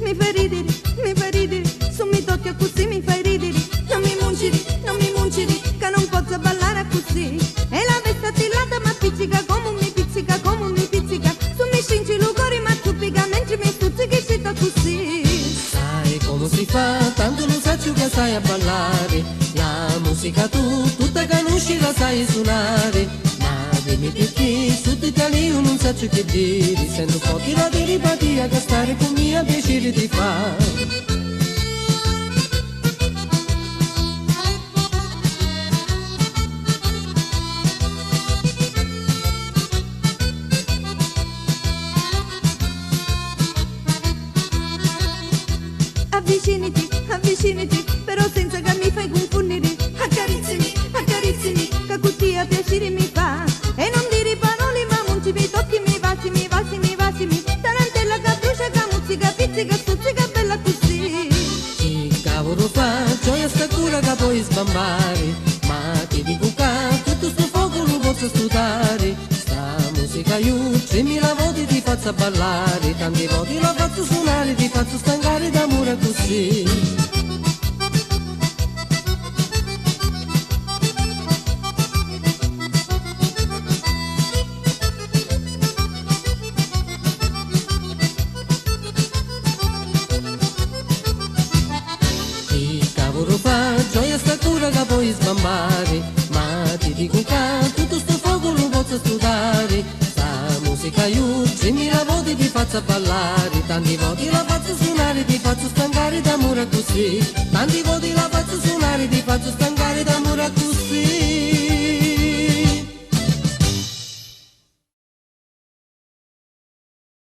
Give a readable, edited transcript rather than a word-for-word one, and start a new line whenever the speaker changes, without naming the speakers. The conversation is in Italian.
mi fai ridere, se mi tocca così mi fai ridere, non mi munciri, che non posso ballare così. E la vesta tillata ma pizzica come mi pizzica, come mi pizzica, su mi scinci l'ugori ma ciupica, mentre mi stuzzichi scita così.
Sai come si fa, tanto non sai che sai a ballare, la musica tu, tutta conosci la sai suonare, ma dimmi perché, su italiano non so che dire, sento forti la derivatia che stare con mia piacere ti fa.
Avvicinati, avvicinati, però senza che mi fai confondere. Accarezzami, che così a piacere mi fa. E non dire parole ma munci, mi tocchi, mi baci, tarantella che brucia, che muzzica, pizzica, stuzzica, bella così.
Che cavolo fa, gioia sta cura che puoi sbambare, ma ti dico che tutto sto fuoco lo posso stutare. Sta musica io, 3000 volte ti faccio ballare, tanti volte la faccio suonare, ti faccio stancare d'amore così. Che cavolo fa, gioia sta cura che puoi sbambare, ma ti dico che tutto sto fuoco lo posso stutare. Sta musica io, 3000 volte ti faccio ballare, tanti volte la faccio suonare, ti faccio stancare d'amore così. Tanti volte la faccio suonare, ti faccio stancare d'amore